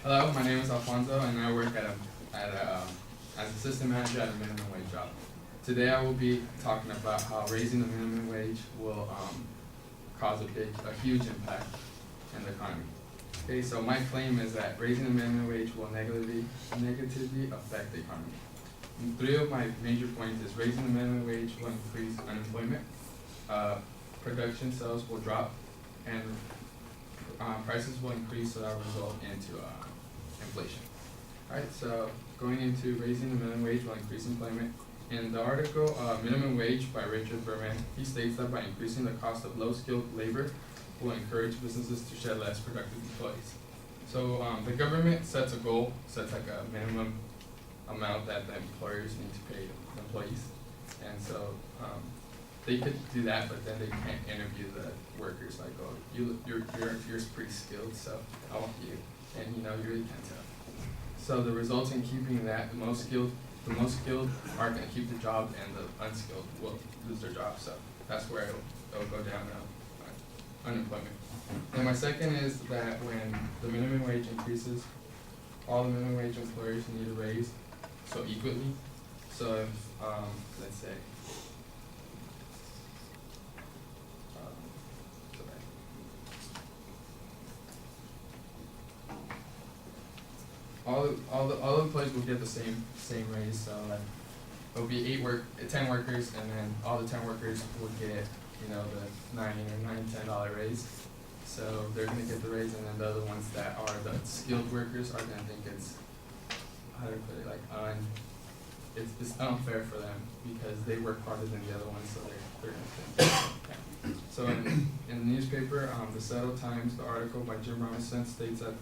Hello, my name is Alphonzo, and I work as assistant manager at a minimum wage job. Today, I will be talking about how raising the minimum wage will cause a huge impact in the economy. Okay, so my claim is that raising the minimum wage will negatively affect the economy. And three of my major points is raising the minimum wage will increase unemployment, production sales will drop, and prices will increase, so that will result into inflation. Alright, so going into raising the minimum wage will increase employment. In the article, Minimum Wage by Richard Berman, he states that by increasing the cost of low-skilled labor will encourage businesses to shed less productive employees. So the government sets a goal, sets like a minimum amount that the employers need to pay the employees. And so they could do that, but then they can't interview the workers like, oh, you're pretty skilled, so I want you, and you really can't tell. So the results in keeping that, the most skilled are going to keep the job, and the unskilled will lose their job. So that's where it'll go down unemployment. And my second is that when the minimum wage increases, all the minimum wage employers need a raise, so equally. So if let's say all the employees will get the same raise. So like it'll be 10 workers, and then all the 10 workers will get the $10 raise. So they're gonna get the raise, and then the other ones that are the skilled workers are gonna think it's, how do I put it, like it's unfair for them because they work harder than the other ones, so they're gonna think. Yeah. So in the newspaper, the Seattle Times, the article by Jim Robinson states that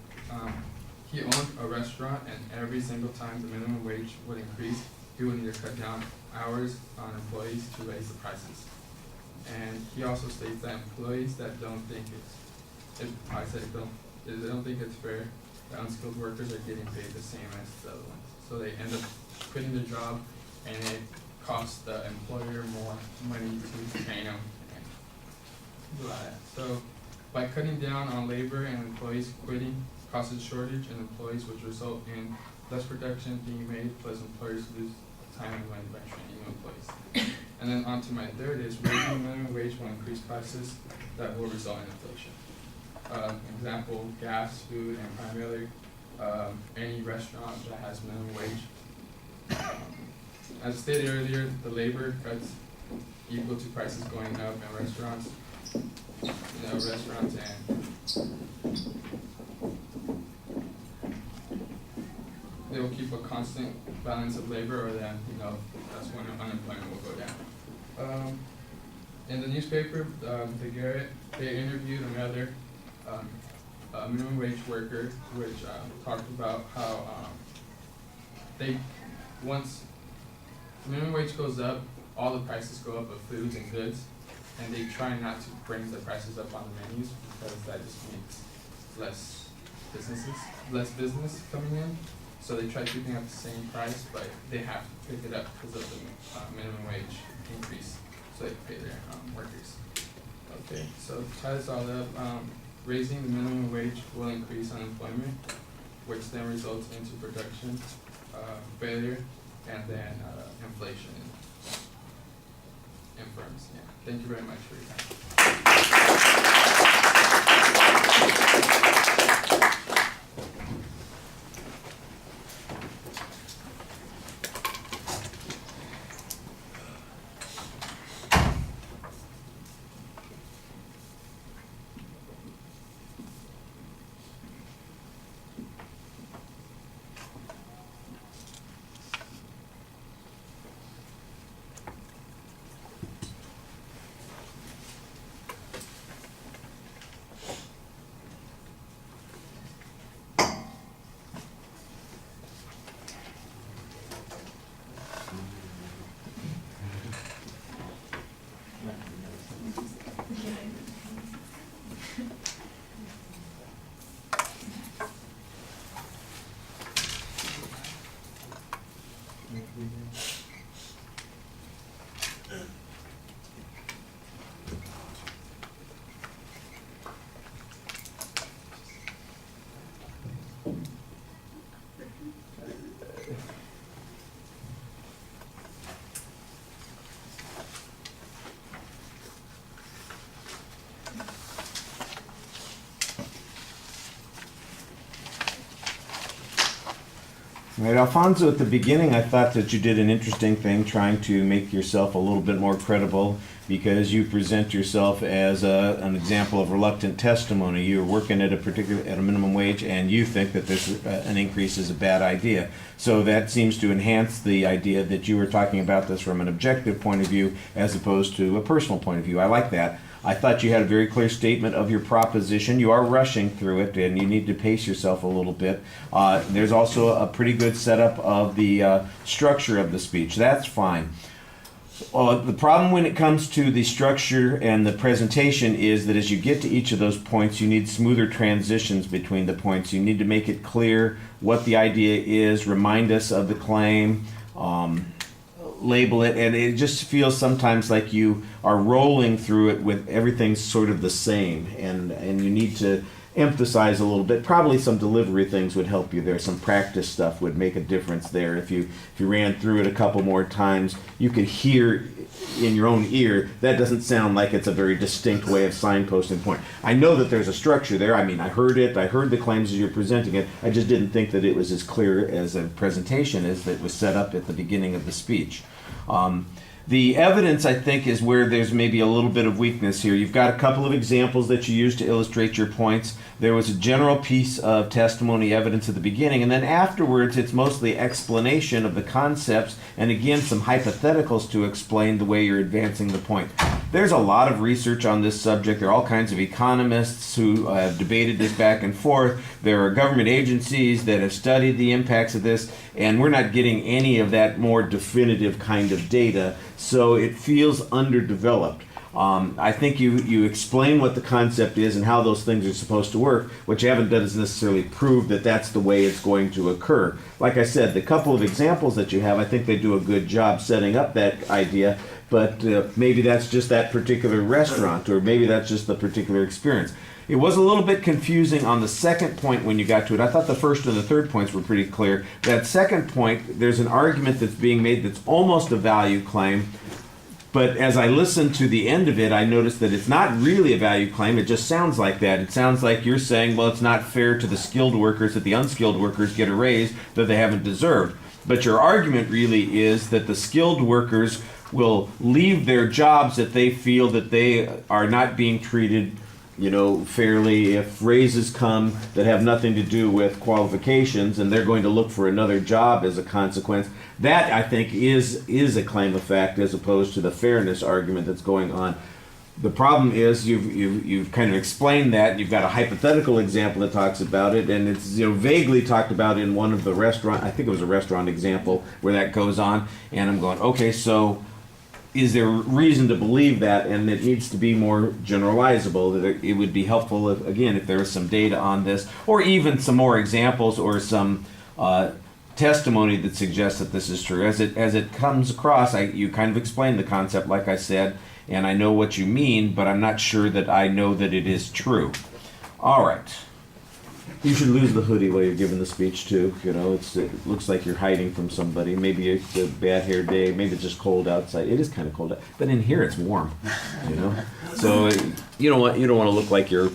he owned a restaurant, and every single time the minimum wage would increase, he would need to cut down hours on employees to raise the prices. And he also states that employees that don't think they don't think it's fair, the unskilled workers are getting paid the same as the other ones. So they end up quitting their job, and it costs the employer more money to train them and do all that. So by cutting down on labor and employees quitting, causes shortage in employees, which result in less production being made, plus employers lose time and money by training new employees. And then on to my third is raising the minimum wage will increase prices that will result in inflation. Example, gas, food, and primarily any restaurant that has minimum wage. As stated earlier, the labor cuts equal to prices going up in restaurants. Restaurants and they will keep a constant balance of labor, or then that's when unemployment will go down. In the newspaper, the Garrett, they interviewed another minimum wage worker, which talked about how once the minimum wage goes up, all the prices go up of foods and goods, and they try not to bring the prices up on the menus because that just makes less business coming in. So they try keeping up the same price, but they have to pick it up because of the minimum wage increase, so they can pay their workers. Okay, so to tie this all up, raising the minimum wage will increase unemployment, which then results into production failure, and then inflation in firms. Yeah. Thank you very much for your time. Right, Alfonso, at the beginning, I thought that you did an interesting thing trying to make yourself a little bit more credible because you present yourself as an example of reluctant testimony. You're working at a minimum wage, and you think that an increase is a bad idea. So that seems to enhance the idea that you were talking about this from an objective point of view as opposed to a personal point of view. I like that. I thought you had a very clear statement of your proposition. You are rushing through it, and you need to pace yourself a little bit. There's also a pretty good setup of the structure of the speech. That's fine. The problem when it comes to the structure and the presentation is that as you get to each of those points, you need smoother transitions between the points. You need to make it clear what the idea is, remind us of the claim, label it, and it just feels sometimes like you are rolling through it with everything sort of the same, and you need to emphasize a little bit. Probably some delivery things would help you there. Some practice stuff would make a difference there. If you ran through it a couple more times, you could hear in your own ear, that doesn't sound like it's a very distinct way of signposting point. I know that there's a structure there. I mean, I heard the claims as you're presenting it. I just didn't think that it was as clear as a presentation as that was set up at the beginning of the speech. The evidence, I think, is where there's maybe a little bit of weakness here. You've got a couple of examples that you use to illustrate your points. There was a general piece of testimony evidence at the beginning, and then afterwards it's mostly explanation of the concepts and, again, some hypotheticals to explain the way you're advancing the point. There's a lot of research on this subject. There are all kinds of economists who have debated this back and forth. There are government agencies that have studied the impacts of this, and we're not getting any of that more definitive kind of data, so it feels underdeveloped. I think you explain what the concept is and how those things are supposed to work. What you haven't done is necessarily prove that that's the way it's going to occur. Like I said, the couple of examples that you have, I think they do a good job setting up that idea, but maybe that's just that particular restaurant, or maybe that's just the particular experience. It was a little bit confusing on the second point when you got to it. I thought the first and the third points were pretty clear. That second point, there's an argument that's being made that's almost a value claim, but as I listened to the end of it, I noticed that it's not really a value claim. It just sounds like that. It sounds like you're saying, well, it's not fair to the skilled workers that the unskilled workers get a raise that they haven't deserved. But your argument really is that the skilled workers will leave their jobs if they feel that they are not being treated fairly, if raises come that have nothing to do with qualifications, and they're going to look for another job as a consequence. That, I think, is a claim of fact as opposed to the fairness argument that's going on. The problem is you've kind of explained that. You've got a hypothetical example that talks about it, and it's vaguely talked about in one of the restaurant. I think it was a restaurant example where that goes on, and I'm going, okay, so is there reason to believe that, and it needs to be more generalizable. That it would be helpful if there was some data on this, or even some more examples, or some testimony that suggests that this is true. As it comes across, you kind of explain the concept, like I said, and I know what you mean, but I'm not sure that I know that it is true. All right. You should lose the hoodie while you're giving the speech too. It looks like you're hiding from somebody. Maybe it's a bad hair day. Maybe it's just cold outside. It is kind of cold out, but in here it's warm. So you don't want to look like you're